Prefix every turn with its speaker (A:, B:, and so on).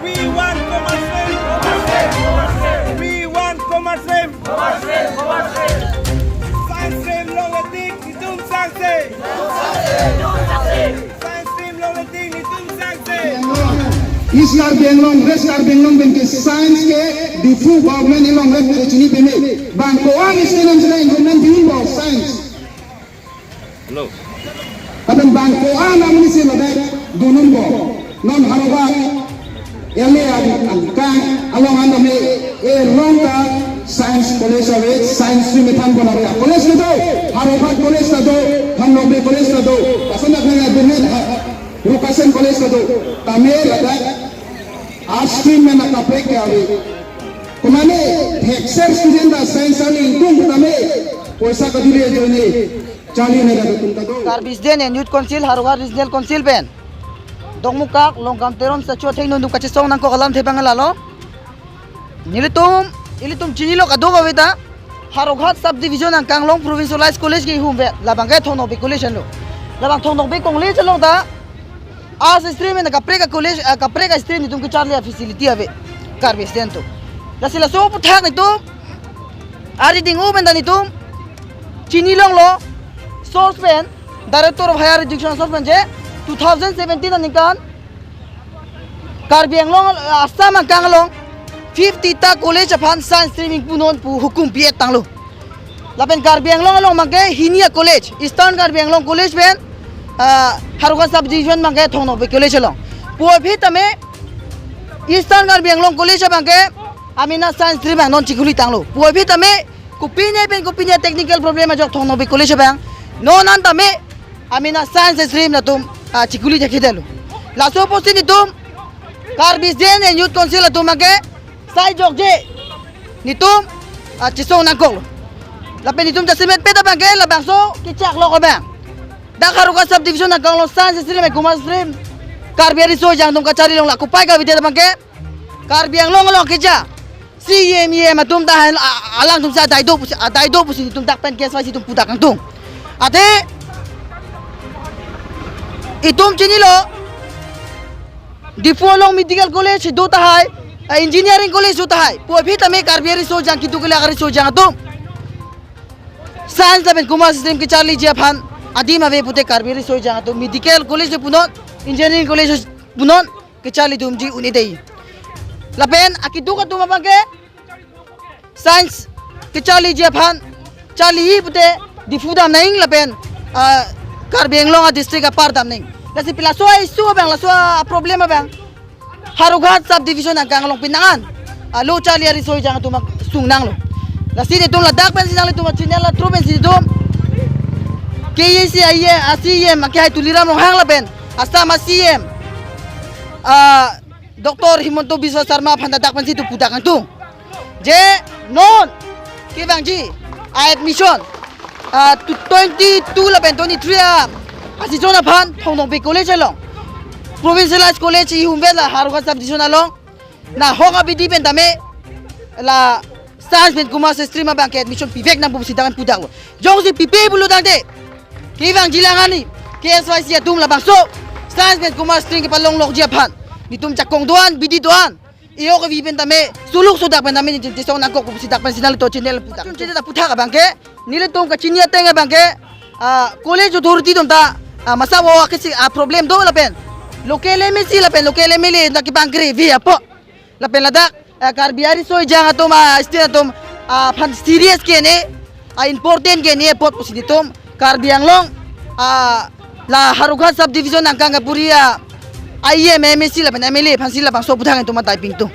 A: We want commercial. We want commercial. Science stream loading hitung sanksi. Science stream loading hitung sanksi.
B: इस कार बेंगलों race car बेंगलों बेंक के साइंस के डिफू गवर्नमेंट इलों में चुनी बेने बैंको आग इसके नाम से गवर्नमेंट डिफू बॉ साइंस
A: Hello.
B: अपन बैंको आग नाम से लगे दोनों बॉ नॉन हरोगा एले का अलोंग आंदा में ए लोंग का science college away science stream में थान बना रहा कॉलेज में दो हरोगा कॉलेज का दो हम लोग भी कॉलेज का दो पसंद करना दुनिया रुकासन कॉलेज का दो तमें लगा आज स्ट्रीम में ना कपड़े के आवे कुमाने हेक्सर स्टूडेंट का साइंस वाली तुम तमें पैसा कभी ले जो ने चाली ने लगा तुम का दो
C: Karbisden and Youth Council Haruga Regional Council ben Dongmukak longkam teron sa chua thing nung kachisong nang ko kalam thepang lalo Nilitum ilitum chinilo kaduga wita Harugat subdivision ang Kanglong Provincialized College ki humbe labang kay Thonok Bay College lo labang Thonok Bay College lo ta as stream na kaprega college kaprega stream nitum ki charlia facility ave Karbisden to la sila so puthak nitum ari ding uben da nitum chinilong lo source pen director of higher education source pen je 2017 anikan Karbi Anglong Assam ang Kanglong 50 ta college upon science streaming punon pu hukum piet tanglo lapen Karbi Anglong along mangke Hinia College Eastern Karbi Anglong College pen Haruga subdivision mangke Thonok Bay College along pu bhi tame Eastern Karbi Anglong College mangke amina science stream non chikuli tanglo pu bhi tame kupinya technical problem ajok Thonok Bay College bang no nan tame amina science stream na tum chikuli jakhidelu laso posti ni tum Karbisden and Youth Council tum mangke sai jokje ni tum chisong nangkol lapen ni tum jasimet peta bangke labang so kichak lo ko bang Dakaruga subdivision na Kanglong science stream e kumar stream Karbiari so jang tum kachari long la kupai ka vidya bangke Karbiang long long kija CME matum ta alang tum sa daido pusi tum tak pen kes wasi tum pudak ang tum ate itum chinilo Difolong Medical College do tahai engineering college do tahai po bhi tame Karbiari so jang kitu kala kari so jang tum science laben kumar stream ki charli je phan Adim ave pute Karbiari so jang tum medical college punon engineering college punon ki charli tum ji uni dei lapen akidu ka tum bangke science ki charli je phan charli hi pute difuda naing lapen Karbi Anglong district apar dam naing lasi pila so isu bang la so problema bang Harugat subdivision ang Kanglong pinangan lo charli ari so jang tum sungnang lo lasi ni tum ladak pen sinang tum chinela truben si tum KAC aye ACM makai tuliram rohang laben asta masiem Dr. Himonto Biswa Sarma phandadak pan situ pudak ang tung je non kibang ji admission 22 laben 23 asijona phan Thonok Bay College long provincialized college hi humbe la Haruga subdivision along na hoga bidi pen dame la science pen kumar stream bank admission pivek na busidangan pudak jong si pipe bulu dangde Kibang jilangani KSYC atum labang so science pen kumar string palong lok japan nitum chakong doan bidi doan iyo ko viben tame suluk sudak pen tame ni tisong nangkok sidak pen sinal to channel putak chita putak bangke nile tom ka chinya tenga bangke college authority tom ta masa wa kisi problem do lapen lokele mesi lapen lokele mele na ki bangre vi apo lapen ladak Karbiari so jang atum istin atum pan serious ke ne important ke ne pot posiditum Karbi Anglong la Harugat subdivision ang Kangapuria IMMC la pen MLA phansi la bang so putang itu matai ping tu